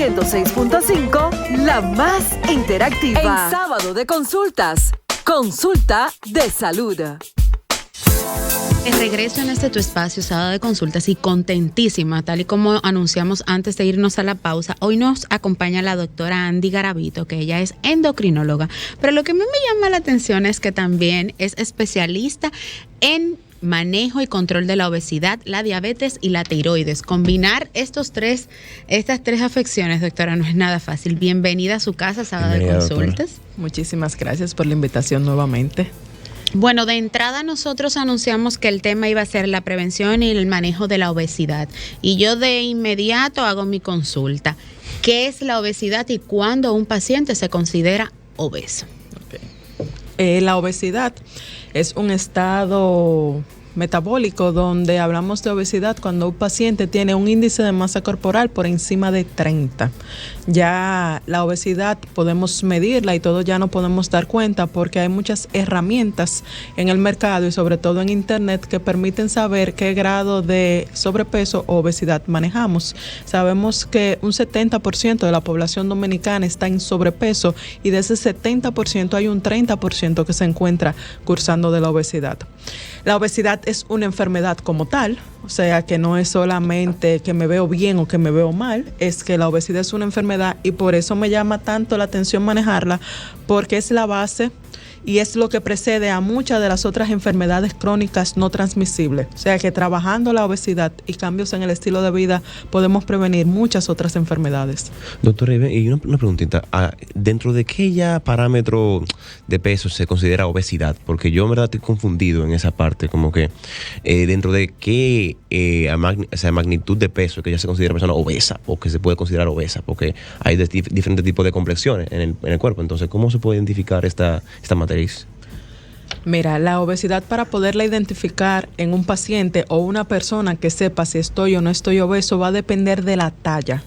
106.5, la más interactiva. En sábado de consultas, consulta de salud. De regreso en tu espacio, sábado de consultas, y contentísima, tal y como anunciamos antes de irnos a la pausa, hoy nos acompaña la doctora Andy Garavito, que ella es endocrinóloga, pero lo que a mí me llama la atención es que también es especialista en manejo y control de la obesidad, la diabetes y la tiroides. Combinar estas tres afecciones, doctora, no es nada fácil. Bienvenida a su casa, sábado de consultas. Doctora. Muchísimas gracias por la invitación nuevamente. Bueno, de entrada nosotros anunciamos que el tema iba a ser la prevención y el manejo de la obesidad. Y yo de inmediato hago mi consulta. ¿Qué es la obesidad y cuándo un paciente se considera obeso? Okay. La obesidad es un estado metabólico donde hablamos de obesidad cuando un paciente tiene un índice de masa corporal por encima de 30. Ya la obesidad podemos medirla y todo ya no podemos dar cuenta porque hay muchas herramientas en el mercado y sobre todo en internet que permiten saber qué grado de sobrepeso o obesidad manejamos. Sabemos que un 70% de la población dominicana está en sobrepeso y de ese 70% hay un 30% que se encuentra cursando de la obesidad. La obesidad es una enfermedad como tal, o sea que no es solamente que me veo bien o que me veo mal, es que la obesidad es una enfermedad y por eso me llama tanto la atención manejarla, porque es la base y es lo que precede a muchas de las otras enfermedades crónicas no transmisibles. O sea que trabajando la obesidad y cambios en el estilo de vida podemos prevenir muchas otras enfermedades. Doctora, y una preguntita, ¿dentro de qué ya parámetro de peso se considera obesidad? Porque yo en verdad estoy confundido en esa parte, como que dentro de qué magnitud de peso que ya se considera persona obesa o que se puede considerar obesa, porque hay diferentes tipos de complexiones en el cuerpo. Entonces, ¿cómo se puede identificar esta materia? Mira, la obesidad, para poderla identificar en un paciente o una persona que sepa si estoy o no estoy obeso, va a depender de la talla.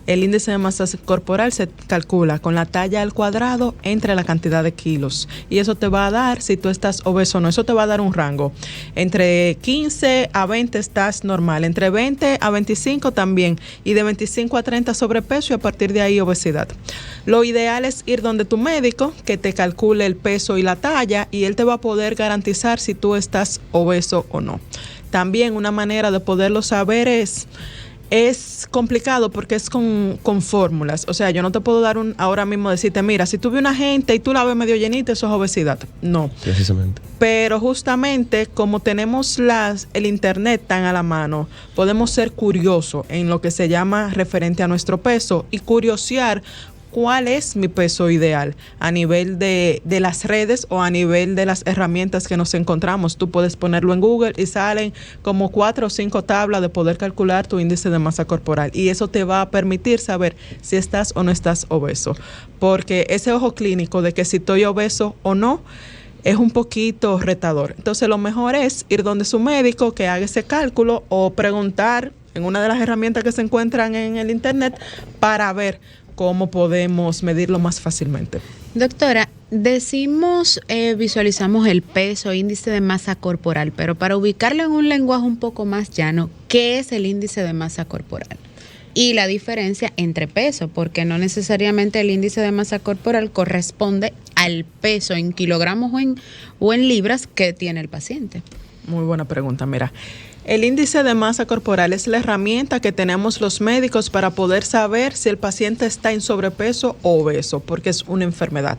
El índice de masa corporal se calcula con la talla al cuadrado entre la cantidad de kilos. Y eso te va a dar si tú estás obeso o no. Eso te va a dar un rango. Entre 15 a 20 estás normal. Entre 20 a 25 también. Y de 25 a 30 sobrepeso y a partir de ahí obesidad. Lo ideal es ir donde tu médico que te calcule el peso y la talla y él te va a poder garantizar si tú estás obeso o no. También una manera de poderlo saber es complicado porque es con fórmulas. O sea, yo no te puedo dar ahora mismo decirte, mira, si tú ves una gente y tú la ves medio llenita, eso es obesidad. No. Precisamente. Pero justamente como tenemos el internet tan a la mano, podemos ser curiosos en lo que se llama referente a nuestro peso y curiosear cuál es mi peso ideal a nivel de las redes o a nivel de las herramientas que nos encontramos. Tú puedes ponerlo en Google y salen como 4 o 5 tablas de poder calcular tu índice de masa corporal y eso te va a permitir saber si estás o no estás obeso, porque ese ojo clínico de que si estoy obeso o no es un poquito retador. Entonces lo mejor es ir donde su médico que haga ese cálculo o preguntar en una de las herramientas que se encuentran en el internet para ver cómo podemos medirlo más fácilmente. Doctora, visualizamos el peso, índice de masa corporal, pero para ubicarlo en un lenguaje un poco más llano, ¿qué es el índice de masa corporal? Y la diferencia entre peso, porque no necesariamente el índice de masa corporal corresponde al peso en kilogramos o en libras que tiene el paciente. Muy buena pregunta, mira. El índice de masa corporal es la herramienta que tenemos los médicos para poder saber si el paciente está en sobrepeso o obeso, porque es una enfermedad.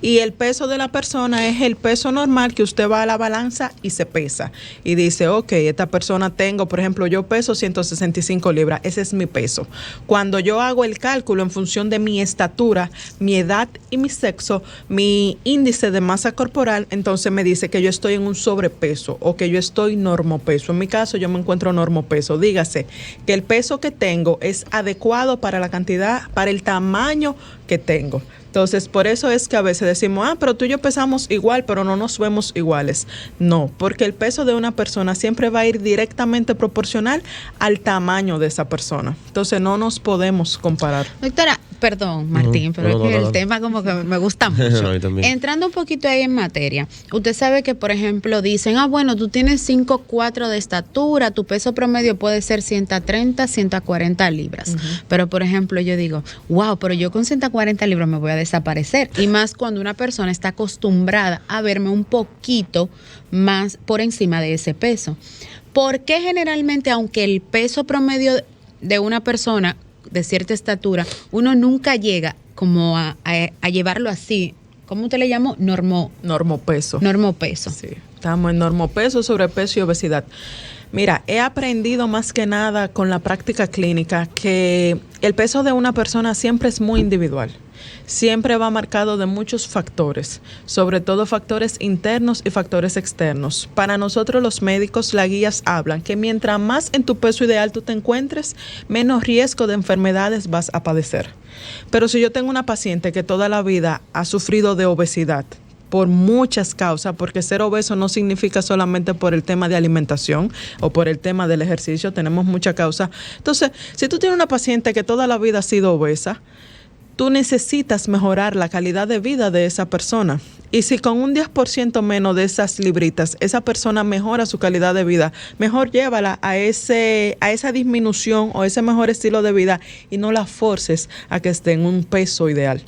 Y el peso de la persona es el peso normal que usted va a la balanza y se pesa. Y dice, ok, esta persona tengo, por ejemplo, yo peso 165 libras, ese es mi peso. Cuando yo hago el cálculo en función de mi estatura, mi edad y mi sexo, mi índice de masa corporal, entonces me dice que yo estoy en un sobrepeso o que yo estoy normopeso. En mi caso, yo me encuentro normopeso. Dígase que el peso que tengo es adecuado para la cantidad, para el tamaño que tengo. Entonces, por eso es que a veces decimos, pero tú y yo pesamos igual, pero no nos vemos iguales. No, porque el peso de una persona siempre va a ir directamente proporcional al tamaño de esa persona. Entonces, no nos podemos comparar. Doctora, perdón, Martín, pero es que el tema como que me gusta mucho. Entrando un poquito ahí en materia, usted sabe que, por ejemplo, dicen, bueno, tú tienes 5'4" de estatura, tu peso promedio puede ser 130, 140 libras. Pero, por ejemplo, yo digo, wow, pero yo con 140 libras me voy a desaparecer. Y más cuando una persona está acostumbrada a verme un poquito más por encima de ese peso. ¿Por qué generalmente, aunque el peso promedio de una persona de cierta estatura, uno nunca llega como a llevarlo así? ¿Cómo usted le llamó? Normopeso. Normopeso. Sí, estamos en normopeso, sobrepeso y obesidad. Mira, he aprendido más que nada con la práctica clínica que el peso de una persona siempre es muy individual. Siempre va marcado de muchos factores, sobre todo factores internos y factores externos. Para nosotros los médicos, las guías hablan que mientras más en tu peso ideal tú te encuentres, menos riesgo de enfermedades vas a padecer. Pero si yo tengo una paciente que toda la vida ha sufrido de obesidad, por muchas causas, porque ser obeso no significa solamente por el tema de alimentación o por el tema del ejercicio, tenemos muchas causas. Entonces, si tú tienes una paciente que toda la vida ha sido obesa, tú necesitas mejorar la calidad de vida de esa persona. Y si con un 10% menos de esas libritas, esa persona mejora su calidad de vida, mejor llévala a esa disminución o ese mejor estilo de vida y no la forces a que esté en un peso ideal.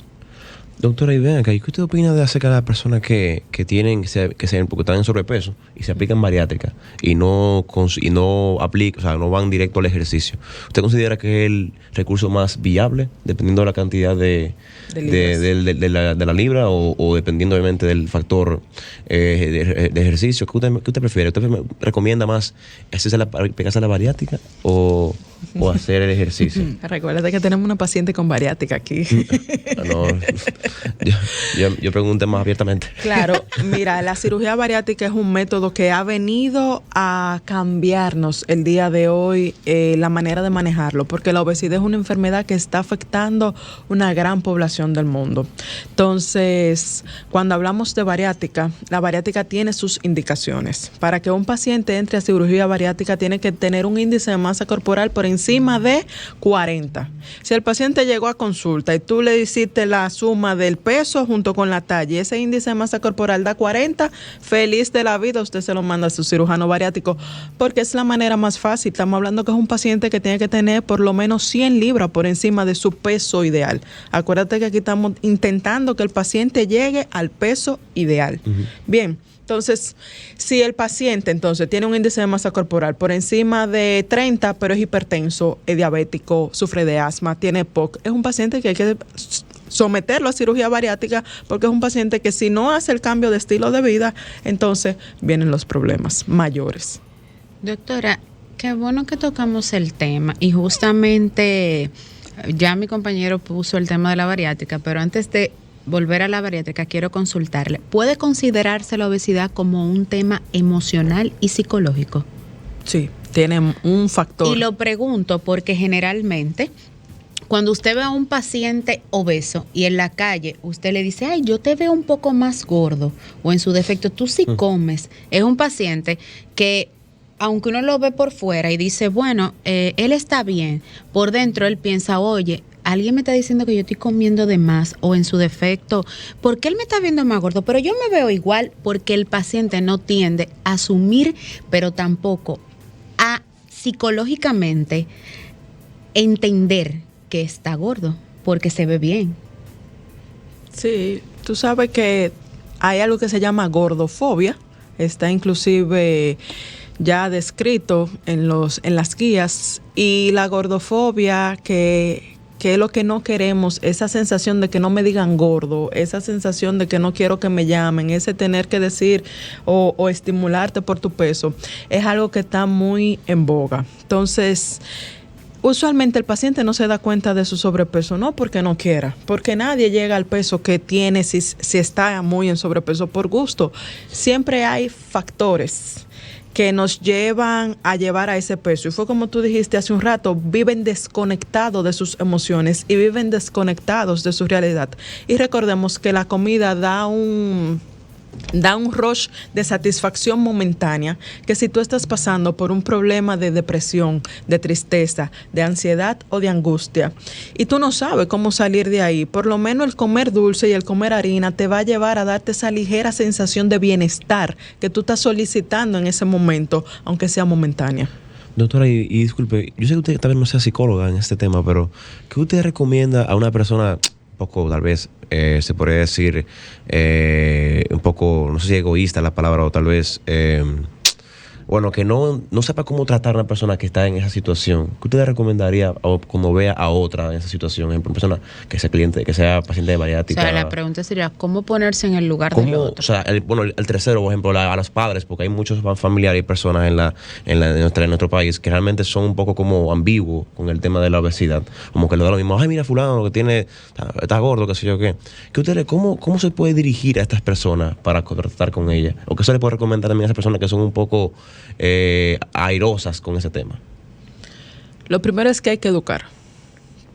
Doctora, y ven acá, ¿y qué usted opina de acerca de las personas que porque están en sobrepeso y se aplican bariátrica y no aplican, o sea, no van directo al ejercicio? ¿Usted considera que es el recurso más viable, dependiendo de la cantidad de la libra o dependiendo obviamente del factor de ejercicio? ¿Qué usted prefiere? ¿Usted recomienda más pegarse a la bariátrica o hacer el ejercicio? Recuérdate que tenemos una paciente con bariátrica aquí. No, yo pregunté más abiertamente. Claro, mira, la cirugía bariátrica es un método que ha venido a cambiarnos el día de hoy la manera de manejarlo, porque la obesidad es una enfermedad que está afectando una gran población del mundo. Entonces, cuando hablamos de bariátrica, la bariátrica tiene sus indicaciones. Para que un paciente entre a cirugía bariátrica tiene que tener un índice de masa corporal por encima de 40. Si el paciente llegó a consulta y tú le hiciste la suma del peso junto con la talla y ese índice de masa corporal da 40, feliz de la vida, usted se lo manda a su cirujano bariátrico, porque es la manera más fácil. Estamos hablando que es un paciente que tiene que tener por lo menos 100 libras por encima de su peso ideal. Acuérdate que aquí estamos intentando que el paciente llegue al peso ideal. Bien. Entonces, si el paciente entonces tiene un índice de masa corporal por encima de 30, pero es hipertenso, es diabético, sufre de asma, tiene POC, es un paciente que hay que someterlo a cirugía bariátrica, porque es un paciente que si no hace el cambio de estilo de vida, entonces vienen los problemas mayores. Doctora, qué bueno que tocamos el tema y justamente ya mi compañero puso el tema de la bariátrica, pero antes de volver a la bariátrica, quiero consultarle. ¿Puede considerarse la obesidad como un tema emocional y psicológico? Sí, tiene un factor. Y lo pregunto porque generalmente cuando usted ve a un paciente obeso y en la calle usted le dice, ay, yo te veo un poco más gordo, o en su defecto, tú sí comes, es un paciente que aunque uno lo ve por fuera y dice, bueno, él está bien, por dentro él piensa, oye, alguien me está diciendo que yo estoy comiendo de más, o en su defecto, ¿por qué él me está viendo más gordo? Pero yo me veo igual, porque el paciente no tiende a asumir, pero tampoco a psicológicamente entender que está gordo, porque se ve bien. Sí, tú sabes que hay algo que se llama gordofobia, está inclusive ya descrito en las guías, y la gordofobia que es lo que no queremos, esa sensación de que no me digan gordo, esa sensación de que no quiero que me llamen, ese tener que decir o estimularte por tu peso, es algo que está muy en boga. Entonces, usualmente el paciente no se da cuenta de su sobrepeso, no porque no quiera, porque nadie llega al peso que tiene si está muy en sobrepeso por gusto. Siempre hay factores que nos llevan a llevar a ese peso. Y fue como tú dijiste hace un rato, viven desconectados de sus emociones y viven desconectados de su realidad. Y recordemos que la comida da un rush de satisfacción momentánea, que si tú estás pasando por un problema de depresión, de tristeza, de ansiedad o de angustia, y tú no sabes cómo salir de ahí, por lo menos el comer dulce y el comer harina te va a llevar a darte esa ligera sensación de bienestar que tú estás solicitando en ese momento, aunque sea momentánea. Doctora, y disculpe, yo sé que usted tal vez no sea psicóloga en este tema, pero ¿qué usted recomienda a una persona poco, tal vez, se podría decir, un poco, no sé si egoísta la palabra, o tal vez, bueno, que no sepa cómo tratar a una persona que está en esa situación? ¿Qué usted le recomendaría o como vea a otra en esa situación? Por ejemplo, una persona que sea cliente, que sea paciente de bariátrica. O sea, la pregunta sería, ¿cómo ponerse en el lugar del otro? O sea, el tercero, por ejemplo, a los padres, porque hay muchos familiares y personas en nuestro país que realmente son un poco como ambiguos con el tema de la obesidad. Como que le da lo mismo, ay, mira fulano, que está gordo, qué sé yo qué. ¿Cómo se puede dirigir a estas personas para tratar con ellas? ¿O qué se le puede recomendar también a esas personas que son un poco airosas con ese tema? Lo primero es que hay que educar,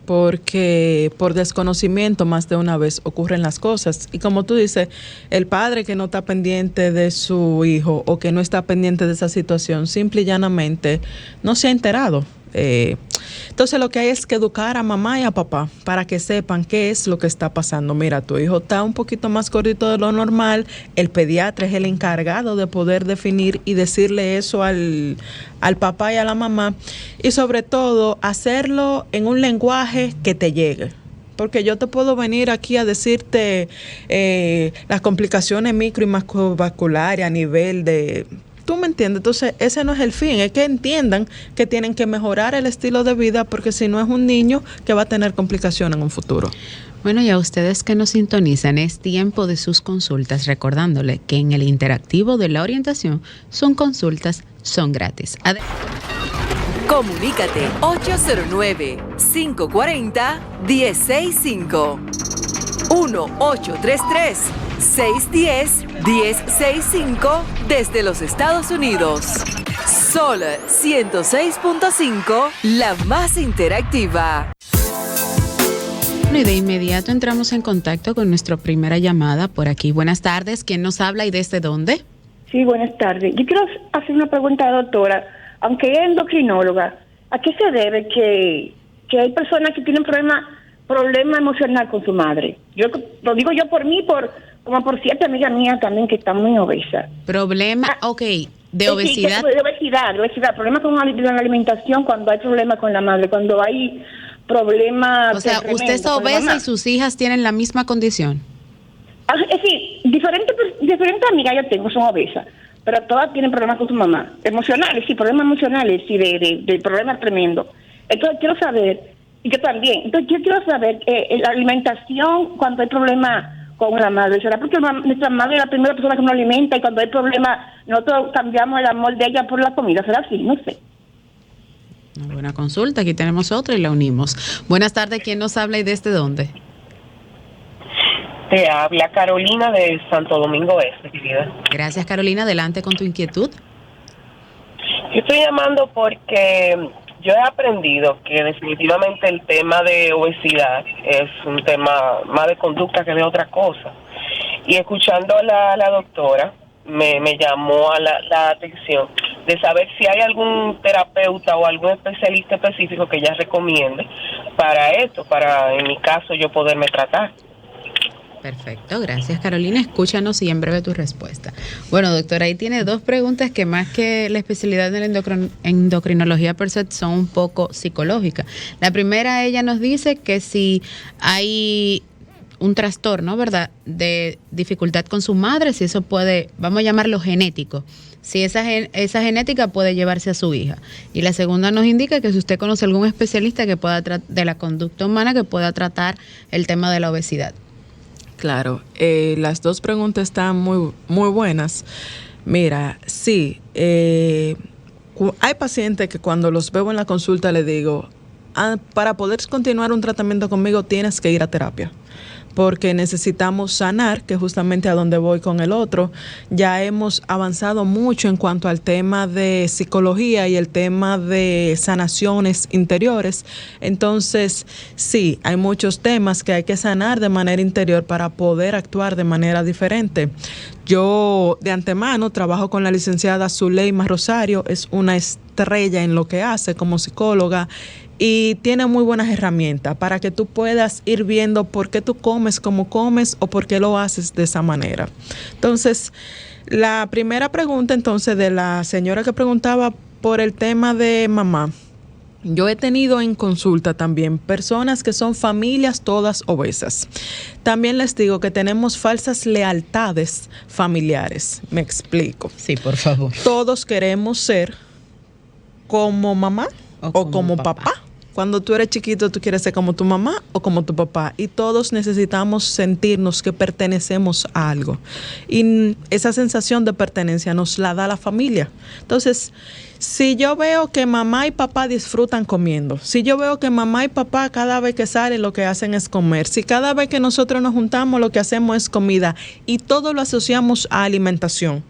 porque por desconocimiento más de una vez ocurren las cosas. Y como tú dices, el padre que no está pendiente de su hijo o que no está pendiente de esa situación, simple y llanamente no se ha enterado. Entonces lo que hay es que educar a mamá y a papá para que sepan qué es lo que está pasando. Mira, tu hijo está un poquito más gordito de lo normal, el pediatra es el encargado de poder definir y decirle eso al papá y a la mamá, y sobre todo hacerlo en un lenguaje que te llegue. Porque yo te puedo venir aquí a decirte las complicaciones micro y macrovasculares a nivel de... ¿Tú me entiendes? Entonces, ese no es el fin, es que entiendan que tienen que mejorar el estilo de vida, porque si no es un niño que va a tener complicaciones en un futuro. Bueno, y a ustedes que nos sintonizan, es tiempo de sus consultas, recordándole que en el interactivo de la orientación, sus consultas son gratis. Comunícate 809-540-1065. 1-833-610-1065 desde los Estados Unidos. Sol 106.5, la más interactiva. Y de inmediato entramos en contacto con nuestra primera llamada por aquí. Buenas tardes, ¿quién nos habla y desde dónde? Sí, buenas tardes. Yo quiero hacer una pregunta a la doctora. Aunque ella es endocrinóloga, ¿a qué se debe que hay personas que tienen problema emocional con su madre? Yo lo digo yo por mí, como por cierta amiga mía también que está muy obesa. Problema, de obesidad. Sí, de obesidad, problemas con la alimentación, cuando hay problemas con la madre, cuando hay problemas. O sea, usted es obesa y sus hijas tienen la misma condición. Es decir, diferentes amigas yo tengo son obesas, pero todas tienen problemas con su mamá. Emocionales, sí, problemas emocionales, sí, de problemas tremendos. Entonces quiero saber, y yo también, entonces yo quiero saber la alimentación cuando hay problemas con la madre. ¿Será porque nuestra madre es la primera persona que nos alimenta y cuando hay problemas nosotros cambiamos el amor de ella por la comida? ¿Será así? No sé. Una buena consulta, aquí tenemos otra y la unimos. Buenas tardes, ¿quién nos habla y desde dónde? Te habla Carolina de Santo Domingo Este, querida. Gracias, Carolina. Adelante con tu inquietud. Yo estoy llamando porque yo he aprendido que definitivamente el tema de obesidad es un tema más de conducta que de otra cosa. Y escuchando a la doctora, me llamó a la atención de saber si hay algún terapeuta o algún especialista específico que ella recomiende para esto, para en mi caso yo poderme tratar. Perfecto, gracias Carolina. Escúchanos y en breve tu respuesta. Bueno, doctora, ahí tiene dos preguntas que más que la especialidad de la endocrinología per se son un poco psicológicas. La primera, ella nos dice que si hay un trastorno, ¿verdad?, de dificultad con su madre, si eso puede, vamos a llamarlo genético, si esa genética puede llevarse a su hija. Y la segunda nos indica que si usted conoce algún especialista que pueda de la conducta humana que pueda tratar el tema de la obesidad. Claro, las dos preguntas están muy, muy buenas. Mira, sí, hay pacientes que cuando los veo en la consulta les digo, para poder continuar un tratamiento conmigo tienes que ir a terapia. porque necesitamos sanar, que justamente a donde voy con el otro. Ya hemos avanzado mucho en cuanto al tema de psicología y el tema de sanaciones interiores. Entonces, sí, hay muchos temas que hay que sanar de manera interior para poder actuar de manera diferente. Yo de antemano trabajo con la licenciada Zuleima Rosario, es una estrella en lo que hace como psicóloga y tiene muy buenas herramientas para que tú puedas ir viendo por qué tú comes como comes o por qué lo haces de esa manera. Entonces, la primera pregunta entonces de la señora que preguntaba por el tema de mamá. Yo he tenido en consulta también personas que son familias todas obesas. También les digo que tenemos falsas lealtades familiares. Me explico. Sí, por favor. Todos queremos ser como mamá o como papá. Cuando tú eres chiquito, tú quieres ser como tu mamá o como tu papá. Y todos necesitamos sentirnos que pertenecemos a algo. Y esa sensación de pertenencia nos la da la familia. Entonces, si yo veo que mamá y papá disfrutan comiendo, si yo veo que mamá y papá cada vez que salen lo que hacen es comer, si cada vez que nosotros nos juntamos lo que hacemos es comida y todo lo asociamos a alimentación,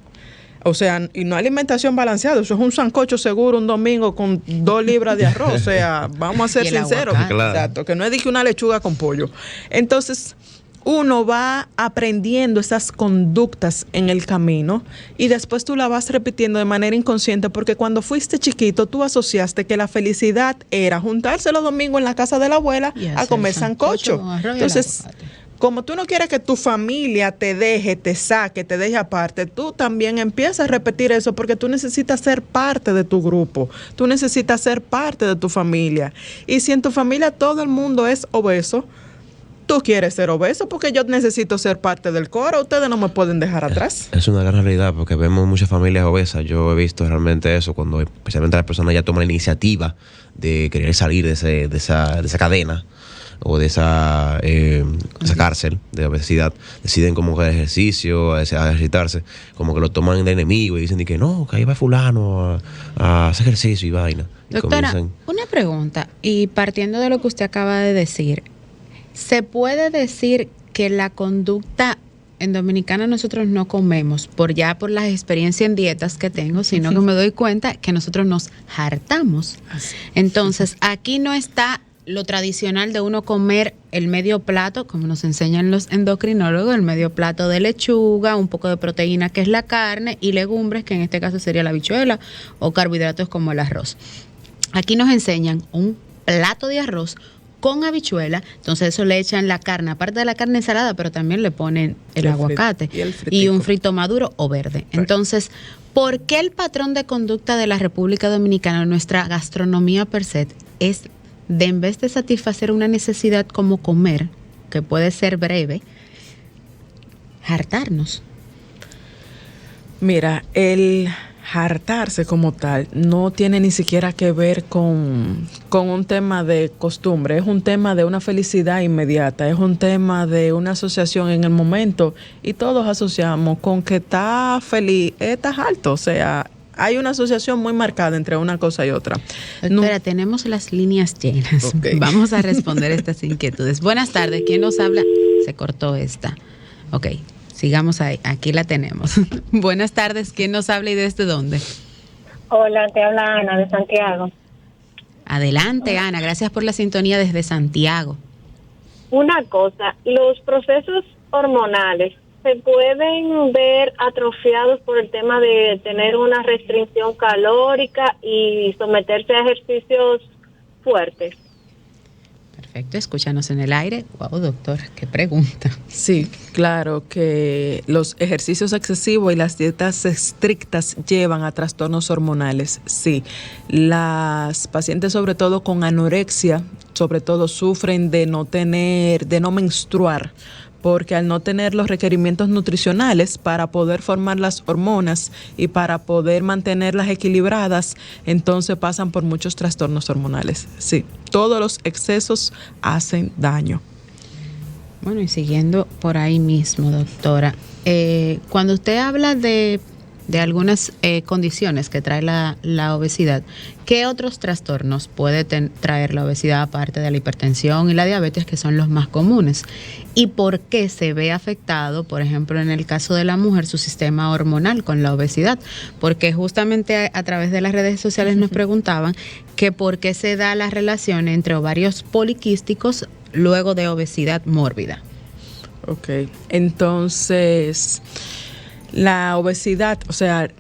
o sea, y no alimentación balanceada, eso es un sancocho seguro un domingo con 2 libras de arroz, o sea, vamos a ser sinceros, exacto, que no es de que una lechuga con pollo. Entonces, uno va aprendiendo esas conductas en el camino y después tú la vas repitiendo de manera inconsciente porque cuando fuiste chiquito tú asociaste que la felicidad era juntarse los domingos en la casa de la abuela a comer sancocho. Entonces, como tú no quieres que tu familia te deje, te saque, te deje aparte, tú también empiezas a repetir eso porque tú necesitas ser parte de tu grupo, tú necesitas ser parte de tu familia. Y si en tu familia todo el mundo es obeso, tú quieres ser obeso porque yo necesito ser parte del coro, ustedes no me pueden dejar atrás. Es una gran realidad porque vemos muchas familias obesas. Yo he visto realmente eso cuando especialmente las personas ya toman la iniciativa de querer salir de esa cadena o de esa cárcel de obesidad, deciden como que el ejercicio, a ejercitarse, como que lo toman de enemigo y dicen que no, que ahí va fulano a hacer ejercicio y vaina. Doctora, una pregunta, y partiendo de lo que usted acaba de decir, ¿se puede decir que la conducta en Dominicana nosotros no comemos por las experiencias en dietas que tengo, sino que me doy cuenta que nosotros nos hartamos? Entonces, aquí no está lo tradicional de uno comer el medio plato, como nos enseñan los endocrinólogos, el medio plato de lechuga, un poco de proteína que es la carne y legumbres, que en este caso sería la habichuela, o carbohidratos como el arroz. Aquí nos enseñan un plato de arroz con habichuela, entonces eso le echan la carne, aparte de la carne salada, pero también le ponen el aguacate y un frito maduro o verde. Entonces, ¿por qué el patrón de conducta de la República Dominicana, nuestra gastronomía per se, es de en vez de satisfacer una necesidad como comer, que puede ser breve, hartarnos? Mira, el hartarse como tal no tiene ni siquiera que ver con un tema de costumbre, es un tema de una felicidad inmediata, es un tema de una asociación en el momento y todos asociamos con que estás feliz, estás harto, o sea, hay una asociación muy marcada entre una cosa y otra. Doctora, tenemos las líneas llenas. Okay. Vamos a responder estas inquietudes. Buenas tardes, ¿quién nos habla? Se cortó esta. Ok, sigamos ahí, aquí la tenemos. Buenas tardes, ¿quién nos habla y desde dónde? Hola, te habla Ana de Santiago. Adelante, Ana, gracias por la sintonía desde Santiago. Una cosa, los procesos hormonales se pueden ver atrofiados por el tema de tener una restricción calórica y someterse a ejercicios fuertes. Perfecto, escúchanos en el aire. Wow, doctora, qué pregunta. Sí, claro que los ejercicios excesivos y las dietas estrictas llevan a trastornos hormonales. Sí, las pacientes sobre todo con anorexia, sobre todo sufren de no menstruar, porque al no tener los requerimientos nutricionales para poder formar las hormonas y para poder mantenerlas equilibradas, entonces pasan por muchos trastornos hormonales. Sí, todos los excesos hacen daño. Bueno, y siguiendo por ahí mismo, doctora, cuando usted habla de de algunas condiciones que trae la obesidad, ¿qué otros trastornos puede traer la obesidad aparte de la hipertensión y la diabetes, que son los más comunes? ¿Y por qué se ve afectado, por ejemplo, en el caso de la mujer, su sistema hormonal con la obesidad? Porque justamente a través de las redes sociales nos preguntaban que por qué se da la relación entre ovarios poliquísticos luego de obesidad mórbida. Ok, entonces la obesidad, o sea,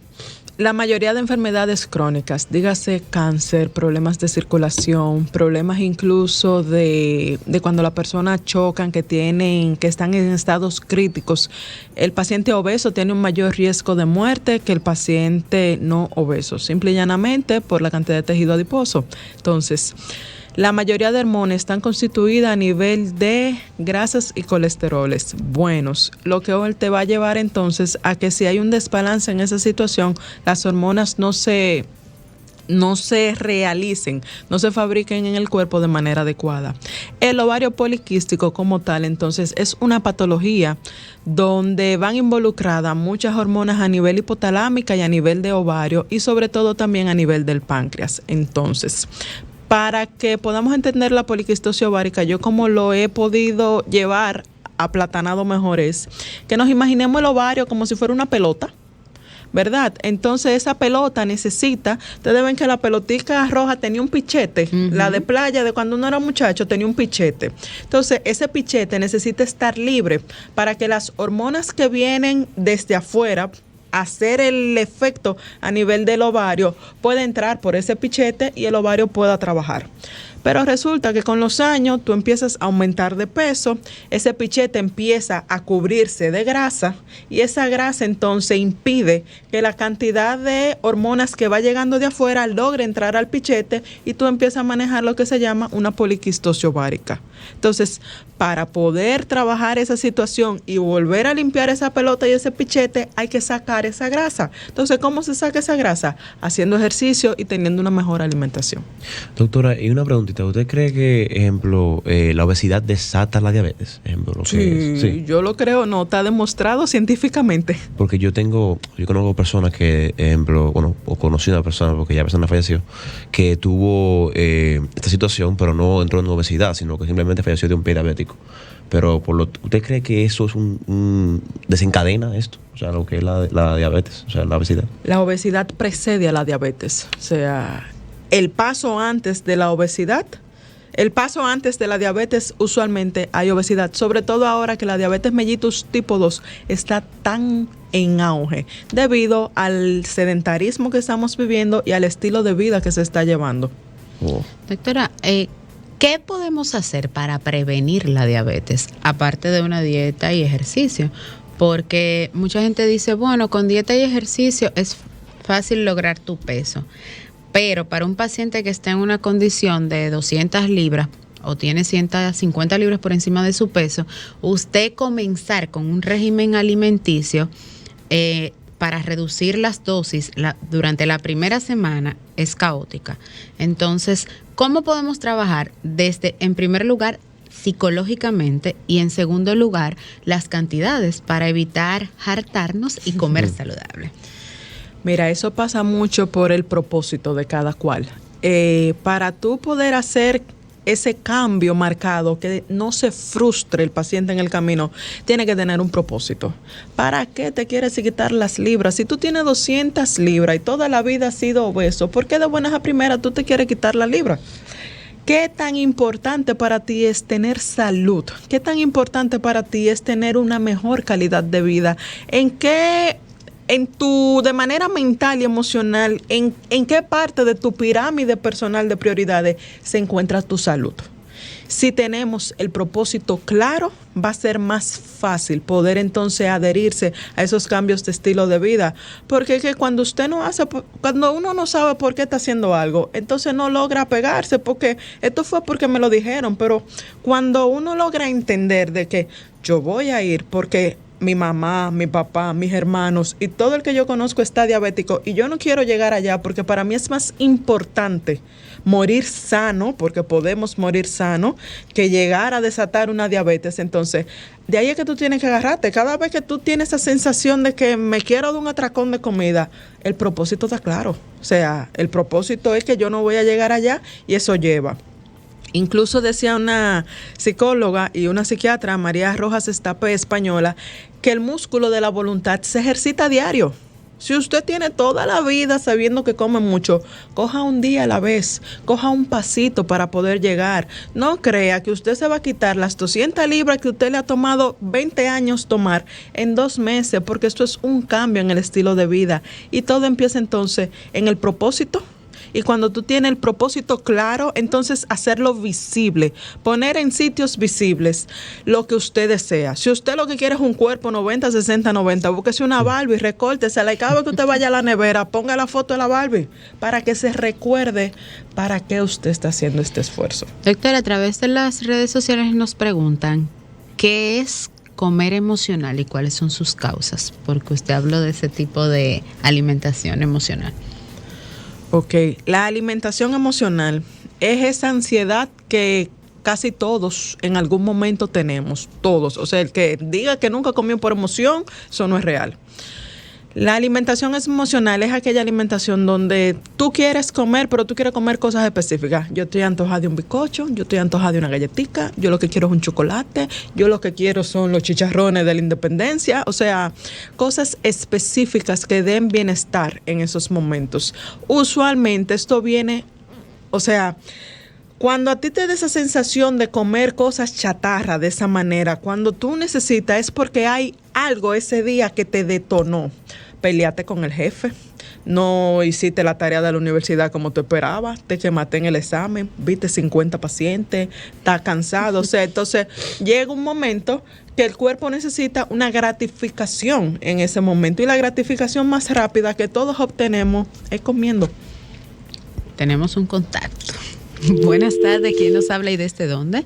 la mayoría de enfermedades crónicas, dígase cáncer, problemas de circulación, problemas incluso de cuando la persona chocan, que están en estados críticos, el paciente obeso tiene un mayor riesgo de muerte que el paciente no obeso, simple y llanamente por la cantidad de tejido adiposo. Entonces, la mayoría de hormonas están constituidas a nivel de grasas y colesteroles buenos, lo que hoy te va a llevar entonces a que si hay un desbalance en esa situación, las hormonas no se realicen, no se fabriquen en el cuerpo de manera adecuada. El ovario poliquístico como tal, entonces, es una patología donde van involucradas muchas hormonas a nivel hipotalámica y a nivel de ovario y sobre todo también a nivel del páncreas. Entonces, para que podamos entender la poliquistosis ovárica, yo como lo he podido llevar aplatanado mejor es que nos imaginemos el ovario como si fuera una pelota, ¿verdad? Entonces esa pelota necesita, ustedes ven que la pelotica roja tenía un pichete, la de playa de cuando uno era muchacho tenía un pichete. Entonces ese pichete necesita estar libre para que las hormonas que vienen desde afuera, hacer el efecto a nivel del ovario, puede entrar por ese pichete y el ovario pueda trabajar. Pero resulta que con los años tú empiezas a aumentar de peso, ese pichete empieza a cubrirse de grasa y esa grasa entonces impide que la cantidad de hormonas que va llegando de afuera logre entrar al pichete y tú empiezas a manejar lo que se llama una poliquistosis ovárica. Entonces, para poder trabajar esa situación y volver a limpiar esa pelota y ese pichete, hay que sacar esa grasa. Entonces, ¿cómo se saca esa grasa? Haciendo ejercicio y teniendo una mejor alimentación. Doctora, y una preguntita. ¿Usted cree que, ejemplo, la obesidad desata la diabetes? Ejemplo, lo que sí, yo lo creo, no, está demostrado científicamente. Porque yo conozco personas que, ejemplo, o conocí a una persona, porque ya la persona falleció, que tuvo esta situación, pero no entró en obesidad, sino que simplemente falleció de un pie diabético. Pero ¿usted cree que eso es desencadena esto? O sea, lo que es la diabetes, o sea, la obesidad. La obesidad precede a la diabetes. O sea, el paso antes de la obesidad, el paso antes de la diabetes, usualmente hay obesidad. Sobre todo ahora que la diabetes mellitus tipo 2 está tan en auge debido al sedentarismo que estamos viviendo y al estilo de vida que se está llevando. Oh. Doctora, ¿qué podemos hacer para prevenir la diabetes, aparte de una dieta y ejercicio? Porque mucha gente dice, bueno, con dieta y ejercicio es fácil lograr tu peso. Pero para un paciente que está en una condición de 200 libras o tiene 150 libras por encima de su peso, usted comenzar con un régimen alimenticio para reducir las dosis durante la primera semana es caótica. Entonces, ¿cómo podemos trabajar desde, en primer lugar, psicológicamente y en segundo lugar, las cantidades para evitar hartarnos y comer saludable? Mira, eso pasa mucho por el propósito de cada cual. Para tú poder hacer ese cambio marcado, que no se frustre el paciente en el camino, tiene que tener un propósito. ¿Para qué te quieres quitar las libras? Si tú tienes 200 libras y toda la vida has sido obeso, ¿por qué de buenas a primeras tú te quieres quitar la libra? ¿Qué tan importante para ti es tener salud? ¿Qué tan importante para ti es tener una mejor calidad de vida? De manera mental y emocional, ¿en qué parte de tu pirámide personal de prioridades se encuentra tu salud? Si tenemos el propósito claro, va a ser más fácil poder entonces adherirse a esos cambios de estilo de vida. Porque es que cuando uno no sabe por qué está haciendo algo, entonces no logra pegarse, porque esto fue porque me lo dijeron. Pero cuando uno logra entender de que yo voy a ir porque mi mamá, mi papá, mis hermanos y todo el que yo conozco está diabético y yo no quiero llegar allá porque para mí es más importante morir sano, porque podemos morir sano, que llegar a desatar una diabetes. Entonces, de ahí es que tú tienes que agarrarte. Cada vez que tú tienes esa sensación de que me quiero de un atracón de comida, el propósito está claro. O sea, el propósito es que yo no voy a llegar allá y eso lleva. Incluso decía una psicóloga y una psiquiatra, María Rojas Estape, española, que el músculo de la voluntad se ejercita a diario. Si usted tiene toda la vida sabiendo que come mucho, coja un día a la vez, coja un pasito para poder llegar. No crea que usted se va a quitar las 200 libras que usted le ha tomado 20 años tomar en 2 meses, porque esto es un cambio en el estilo de vida. Y todo empieza entonces en el propósito. Y cuando tú tienes el propósito claro, entonces hacerlo visible, poner en sitios visibles lo que usted desea. Si usted lo que quiere es un cuerpo 90, 60, 90, búsquese una Barbie, recórtesela y cada vez que usted vaya a la nevera, ponga la foto de la Barbie para que se recuerde para qué usted está haciendo este esfuerzo. Doctora, a través de las redes sociales nos preguntan, ¿qué es comer emocional y cuáles son sus causas? Porque usted habló de ese tipo de alimentación emocional. Ok, la alimentación emocional es esa ansiedad que casi todos en algún momento tenemos, todos. O sea, el que diga que nunca comió por emoción, eso no es real. La alimentación emocional es aquella alimentación donde tú quieres comer, pero tú quieres comer cosas específicas. Yo estoy antojada de un bizcocho, yo estoy antojada de una galletita, yo lo que quiero es un chocolate, yo lo que quiero son los chicharrones de la independencia. O sea, cosas específicas que den bienestar en esos momentos. Usualmente esto viene, o sea, cuando a ti te da esa sensación de comer cosas chatarra de esa manera, cuando tú necesitas es porque hay algo ese día que te detonó. Peleaste con el jefe, no hiciste la tarea de la universidad como tú esperabas, te quemaste en el examen, viste 50 pacientes, estás cansado. O sea, entonces llega un momento que el cuerpo necesita una gratificación en ese momento. Y la gratificación más rápida que todos obtenemos es comiendo. Tenemos un contacto. Buenas tardes, ¿quién nos habla y desde dónde?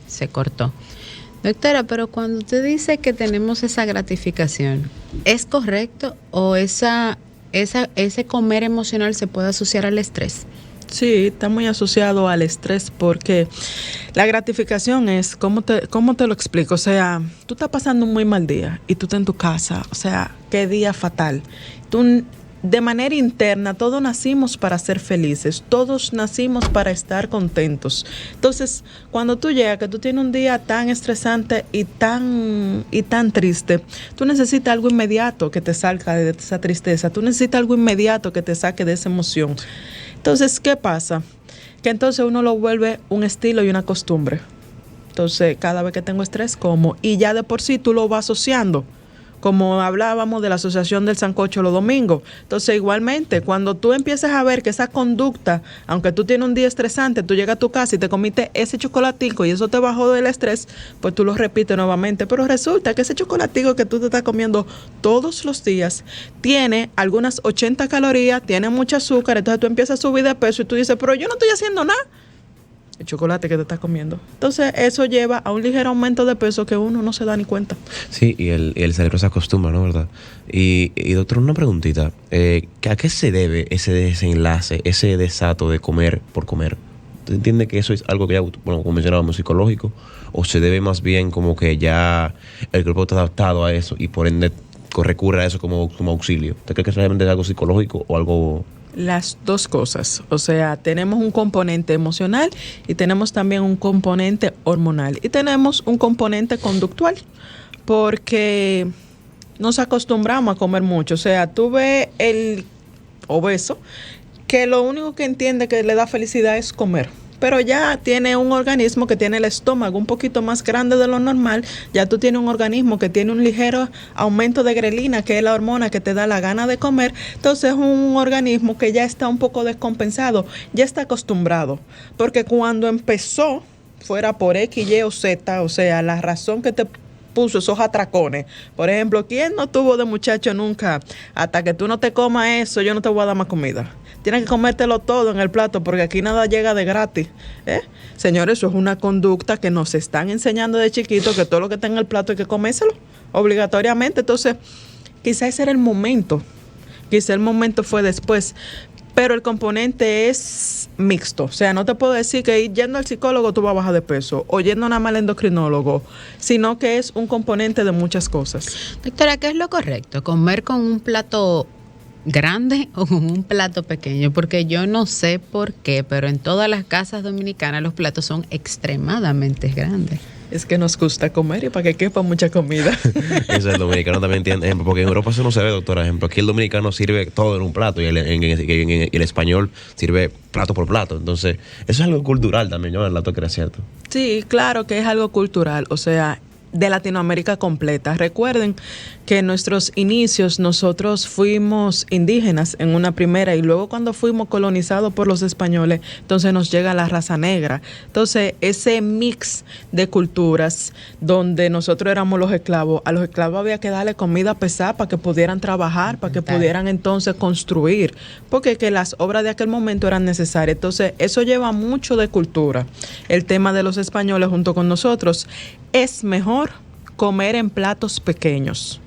Se cortó. Doctora, pero cuando usted dice que tenemos esa gratificación, ¿es correcto o ese comer emocional se puede asociar al estrés? Sí, está muy asociado al estrés porque la gratificación es, ¿cómo te lo explico? O sea, tú estás pasando un muy mal día y tú estás en tu casa, o sea, qué día fatal. Tú, de manera interna, todos nacimos para ser felices, todos nacimos para estar contentos. Entonces, cuando tú llegas, que tú tienes un día tan estresante y tan triste, tú necesitas algo inmediato que te salga de esa tristeza, tú necesitas algo inmediato que te saque de esa emoción. Entonces, ¿qué pasa? Que entonces uno lo vuelve un estilo y una costumbre. Entonces, cada vez que tengo estrés, como, y ya de por sí tú lo vas asociando. Como hablábamos de la asociación del sancocho los domingos. Entonces, igualmente, cuando tú empiezas a ver que esa conducta, aunque tú tienes un día estresante, tú llegas a tu casa y te comiste ese chocolatico y eso te bajó del estrés, pues tú lo repites nuevamente. Pero resulta que ese chocolatico que tú te estás comiendo todos los días tiene algunas 80 calorías, tiene mucho azúcar, entonces tú empiezas a subir de peso y tú dices, pero yo no estoy haciendo nada. El chocolate que te estás comiendo. Entonces, eso lleva a un ligero aumento de peso que uno no se da ni cuenta. Sí, y el cerebro se acostumbra, ¿no? ¿Verdad? Y doctor, una preguntita. ¿A qué se debe ese desenlace, ese desato de comer por comer? ¿Usted entiende que eso es algo que ya, bueno, como mencionábamos, psicológico? ¿O se debe más bien como que ya el cuerpo está adaptado a eso y por ende recurre a eso como auxilio? ¿Usted cree que realmente es algo psicológico o algo...? Las dos cosas, o sea, tenemos un componente emocional y tenemos también un componente hormonal y tenemos un componente conductual porque nos acostumbramos a comer mucho. O sea, tú ves el obeso que lo único que entiende que le da felicidad es comer, pero ya tiene un organismo que tiene el estómago un poquito más grande de lo normal. Ya tú tienes un organismo que tiene un ligero aumento de grelina, que es la hormona que te da la gana de comer. Entonces es un organismo que ya está un poco descompensado, ya está acostumbrado. Porque cuando empezó, fuera por X, Y o Z, o sea, la razón que te puso esos atracones. Por ejemplo, ¿quién no tuvo de muchacho nunca? Hasta que tú no te comas eso, yo no te voy a dar más comida. Tienes que comértelo todo en el plato porque aquí nada llega de gratis. Señores, eso es una conducta que nos están enseñando de chiquito, que todo lo que está en el plato hay que comérselo obligatoriamente. Entonces, quizás ese era el momento. Quizás el momento fue después. pero el componente es mixto. O sea, no te puedo decir que yendo al psicólogo tú vas a bajar de peso o yendo nada más al endocrinólogo, sino que es un componente de muchas cosas. Doctora, ¿qué es lo correcto? ¿Comer con un plato grande o con un plato pequeño? Porque yo no sé por qué, pero en todas las casas dominicanas los platos son extremadamente grandes. Es que nos gusta comer y para que quepa mucha comida. Eso el dominicano también tiene, ejemplo, porque en Europa eso no se ve, doctora. Ejemplo, aquí el dominicano sirve todo en un plato y el español sirve plato por plato. Entonces, eso es algo cultural también, ¿no? El dato que era cierto. Sí, claro que es algo cultural, o sea, de Latinoamérica completa. Recuerden que en nuestros inicios nosotros fuimos indígenas en una primera y luego cuando fuimos colonizados por los españoles, entonces nos llega la raza negra. Entonces ese mix de culturas donde nosotros éramos los esclavos, a los esclavos había que darle comida pesada para que pudieran trabajar, para que pudieran entonces construir, porque que las obras de aquel momento eran necesarias. Entonces eso lleva mucho de cultura. El tema de los españoles junto con nosotros, es mejor comer en platos pequeños.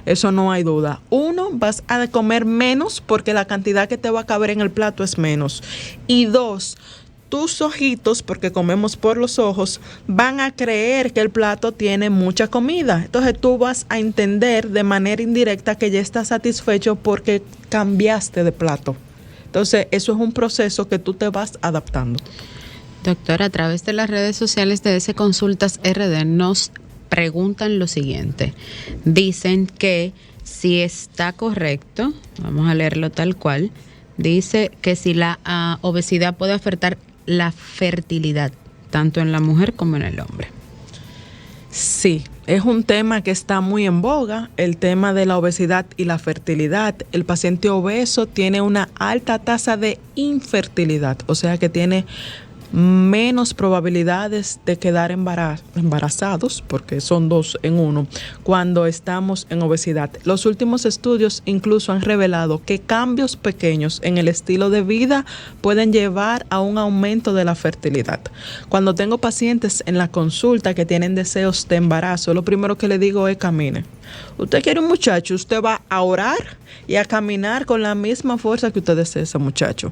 Eso no hay duda. Uno, vas a comer menos porque la cantidad que te va a caber en el plato es menos. Y dos, tus ojitos, porque comemos por los ojos, van a creer que el plato tiene mucha comida. Entonces tú vas a entender de manera indirecta que ya estás satisfecho porque cambiaste de plato. Entonces eso es un proceso que tú te vas adaptando. Doctora, a través de las redes sociales de DS Consultas RD nos preguntan lo siguiente. Dicen que si está correcto, vamos a leerlo tal cual, dice que si la obesidad puede afectar la fertilidad, tanto en la mujer como en el hombre. Sí, es un tema que está muy en boga, el tema de la obesidad y la fertilidad. El paciente obeso tiene una alta tasa de infertilidad, o sea que tiene menos probabilidades de quedar embarazados, porque son 2 en 1, cuando estamos en obesidad. Los últimos estudios incluso han revelado que cambios pequeños en el estilo de vida pueden llevar a un aumento de la fertilidad. Cuando tengo pacientes en la consulta que tienen deseos de embarazo, lo primero que le digo es camine. Usted quiere un muchacho, usted va a orar y a caminar con la misma fuerza que usted desea ese muchacho,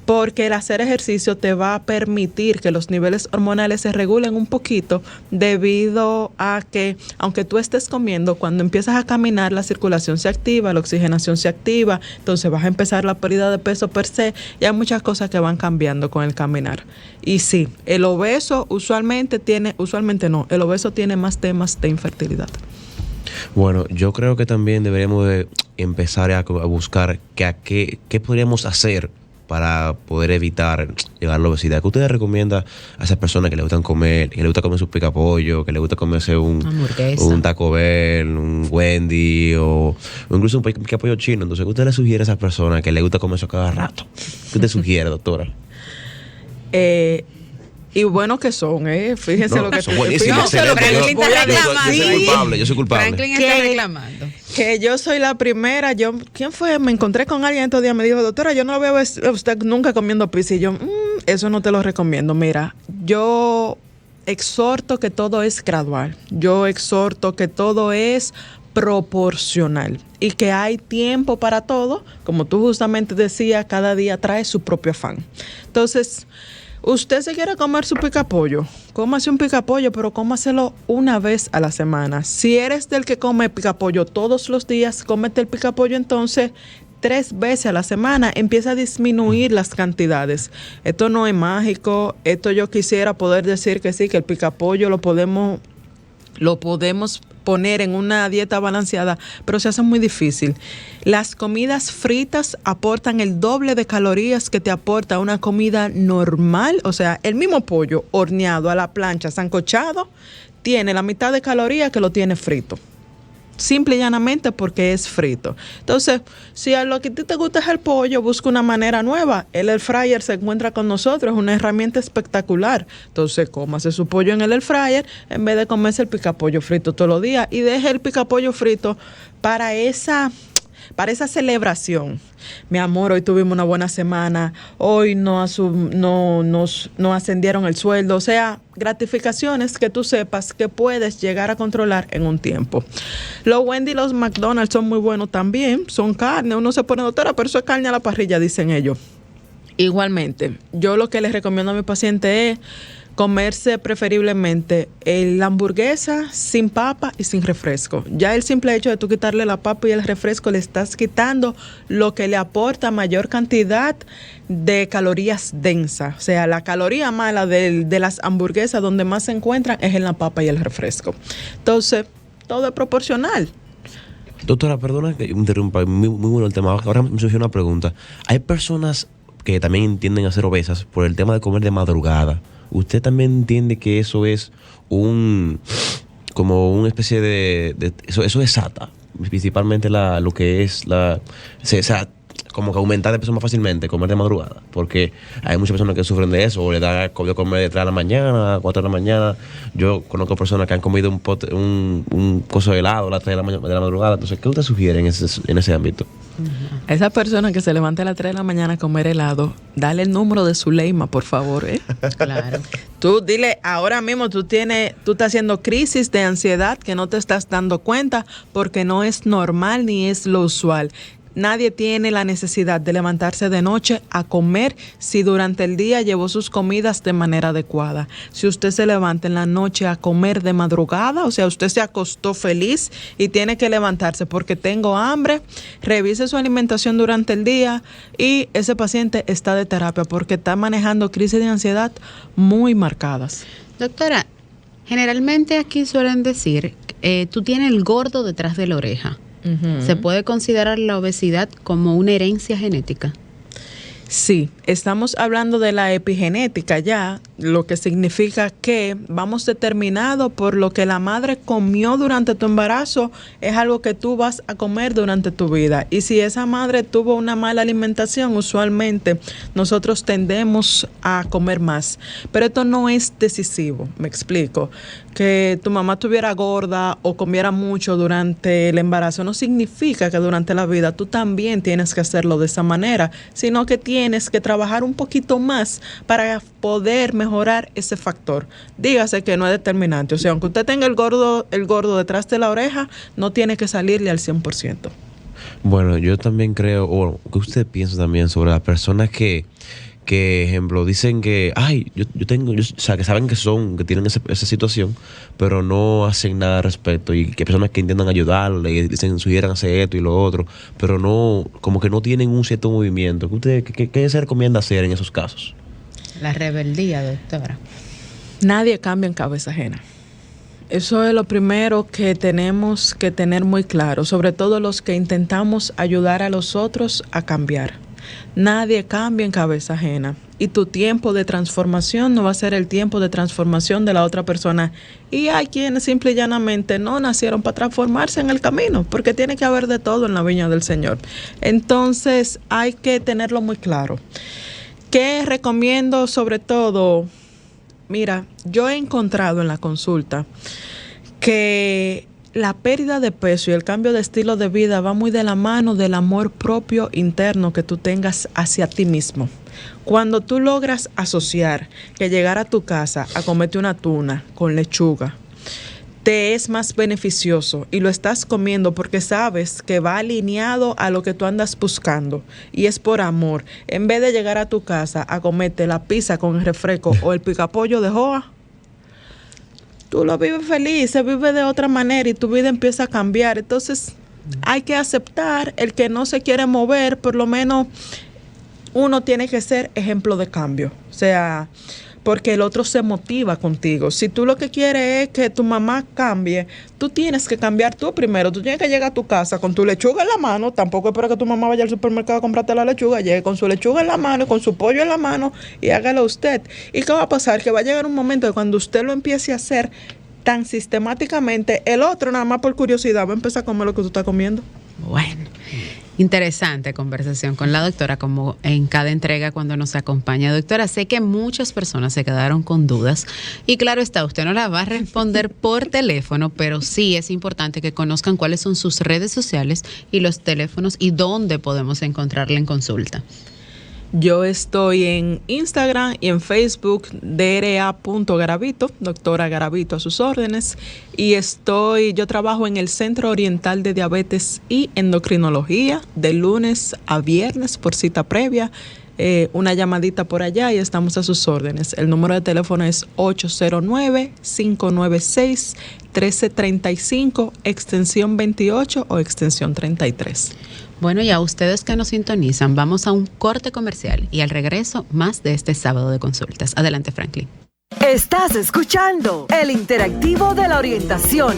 porque el hacer ejercicio te va a permitir que los niveles hormonales se regulen un poquito, debido a que aunque tú estés comiendo, cuando empiezas a caminar la circulación se activa, la oxigenación se activa, entonces vas a empezar la pérdida de peso per se y hay muchas cosas que van cambiando con el caminar. Y sí, el obeso el obeso tiene más temas de infertilidad. Bueno, yo creo que también deberíamos de empezar a buscar qué podríamos hacer para poder evitar llegar a la obesidad. ¿Qué usted recomienda a esas personas que le gustan comer, que le gusta comer su picapollo, que le gusta comerse un Taco Bell, un Wendy o incluso un picapollo chino? Entonces, ¿qué usted le sugiere a esas personas que le gusta comer eso cada rato? ¿Qué usted sugiere, doctora? Y bueno que son, fíjense lo que son buenísimos. Yo soy culpable. Franklin está reclamando. Que yo soy la primera. ¿Quién fue? Me encontré con alguien estos días, me dijo, doctora, yo no lo veo a usted nunca comiendo pizza. Y yo, eso no te lo recomiendo. Mira, yo exhorto que todo es gradual. Yo exhorto que todo es proporcional y que hay tiempo para todo. Como tú justamente decías, cada día trae su propio afán. Entonces, usted se quiere comer su picapollo, cómase un picapollo, pero cómaselo una vez a la semana. Si eres del que come picapollo todos los días, cómete el picapollo entonces 3 veces a la semana. Empieza a disminuir las cantidades. Esto no es mágico. Esto yo quisiera poder decir que sí, que el picapollo lo podemos poner en una dieta balanceada, pero se hace muy difícil. Las comidas fritas aportan el doble de calorías que te aporta una comida normal. O sea, el mismo pollo horneado a la plancha, sancochado, tiene la mitad de calorías que lo tiene frito. Simple y llanamente porque es frito. Entonces, si a lo que a ti te gusta es el pollo, busca una manera nueva. El air fryer se encuentra con nosotros, es una herramienta espectacular. Entonces, cómase su pollo en el air fryer en vez de comerse el picapollo frito todos los días. Y deje el picapollo frito para esa para esa celebración. Mi amor, hoy tuvimos una buena semana, hoy no ascendieron el sueldo, o sea, gratificaciones que tú sepas que puedes llegar a controlar en un tiempo. Los Wendy y los McDonald's son muy buenos también, son carne, uno se pone doctora, pero eso es carne a la parrilla, dicen ellos. Igualmente, yo lo que les recomiendo a mi paciente es comerse preferiblemente la hamburguesa sin papa y sin refresco. Ya el simple hecho de tú quitarle la papa y el refresco, le estás quitando lo que le aporta mayor cantidad de calorías densas. O sea, la caloría mala de las hamburguesas donde más se encuentran es en la papa y el refresco. Entonces, todo es proporcional. Doctora, perdona que interrumpa, muy bueno el tema. Ahora me surgió una pregunta. Hay personas que también tienden a ser obesas por el tema de comer de madrugada. ¿Usted también entiende que eso es como una especie de eso desata principalmente lo que es como que aumentar de peso más fácilmente, comer de madrugada? Porque hay muchas personas que sufren de eso, o le da de comer de 3 de la mañana, 4 de la mañana. Yo conozco personas que han comido un coso de helado a las 3 de la madrugada. Entonces, ¿qué usted sugiere en ese ámbito? A esa persona que se levanta a las 3 de la mañana a comer helado, dale el número de Zuleima, por favor, ¿eh? Claro. Tú dile, ahora mismo tú estás haciendo crisis de ansiedad que no te estás dando cuenta porque no es normal ni es lo usual. Nadie tiene la necesidad de levantarse de noche a comer si durante el día llevó sus comidas de manera adecuada. Si usted se levanta en la noche a comer de madrugada, o sea, usted se acostó feliz y tiene que levantarse porque tengo hambre, revise su alimentación durante el día y ese paciente está de terapia porque está manejando crisis de ansiedad muy marcadas. Doctora, generalmente aquí suelen decir, tú tienes el gordo detrás de la oreja. ¿Se puede considerar la obesidad como una herencia genética? Sí, estamos hablando de la epigenética ya, lo que significa que vamos determinado por lo que la madre comió durante tu embarazo, es algo que tú vas a comer durante tu vida. Y si esa madre tuvo una mala alimentación, usualmente nosotros tendemos a comer más. Pero esto no es decisivo, me explico. Que tu mamá estuviera gorda o comiera mucho durante el embarazo no significa que durante la vida tú también tienes que hacerlo de esa manera, sino que tienes que trabajar un poquito más para poder mejorar ese factor. Dígase que no es determinante, o sea, aunque usted tenga el gordo detrás de la oreja, no tiene que salirle al 100%. Bueno, yo también creo, o ¿qué usted piensa también sobre las personas que ejemplo, dicen que, o sea, que saben que tienen esa situación, pero no hacen nada al respecto, y que personas que intentan ayudarle y dicen, sugieran hacer esto y lo otro, pero no, como que no tienen un cierto movimiento? ¿Qué se recomienda hacer en esos casos? La rebeldía, doctora. Nadie cambia en cabeza ajena. Eso es lo primero que tenemos que tener muy claro, sobre todo los que intentamos ayudar a los otros a cambiar. Nadie cambia en cabeza ajena y tu tiempo de transformación no va a ser el tiempo de transformación de la otra persona. Y hay quienes simple y llanamente no nacieron para transformarse en el camino, porque tiene que haber de todo en la viña del Señor. Entonces hay que tenerlo muy claro. ¿Qué recomiendo sobre todo? Mira, yo he encontrado en la consulta que la pérdida de peso y el cambio de estilo de vida va muy de la mano del amor propio interno que tú tengas hacia ti mismo. Cuando tú logras asociar que llegar a tu casa a comerte una tuna con lechuga te es más beneficioso y lo estás comiendo porque sabes que va alineado a lo que tú andas buscando y es por amor, en vez de llegar a tu casa a comerte la pizza con el refresco o el picapollo de Joa, tú lo vives feliz, se vive de otra manera y tu vida empieza a cambiar. Entonces hay que aceptar el que no se quiere mover, por lo menos uno tiene que ser ejemplo de cambio. O sea, porque el otro se motiva contigo. Si tú lo que quieres es que tu mamá cambie, tú tienes que cambiar tú primero. Tú tienes que llegar a tu casa con tu lechuga en la mano. Tampoco espera que tu mamá vaya al supermercado a comprarte la lechuga. Llegue con su lechuga en la mano, con su pollo en la mano y hágalo usted. ¿Y qué va a pasar? Que va a llegar un momento que cuando usted lo empiece a hacer tan sistemáticamente, el otro nada más por curiosidad va a empezar a comer lo que tú estás comiendo. Bueno, Interesante conversación con la doctora, como en cada entrega cuando nos acompaña. Doctora, sé que muchas personas se quedaron con dudas y claro está, usted no la va a responder por teléfono, pero sí es importante que conozcan cuáles son sus redes sociales y los teléfonos y dónde podemos encontrarla en consulta. Yo estoy en Instagram y en Facebook, dra.garavito, doctora Garavito a sus órdenes. Y yo trabajo en el Centro Oriental de Diabetes y Endocrinología de lunes a viernes por cita previa. Una llamadita por allá y estamos a sus órdenes. El número de teléfono es 809-596-1335, extensión 28 o extensión 33. Bueno, y a ustedes que nos sintonizan, vamos a un corte comercial y al regreso más de este sábado de consultas. Adelante, Franklin. Estás escuchando el interactivo de la orientación.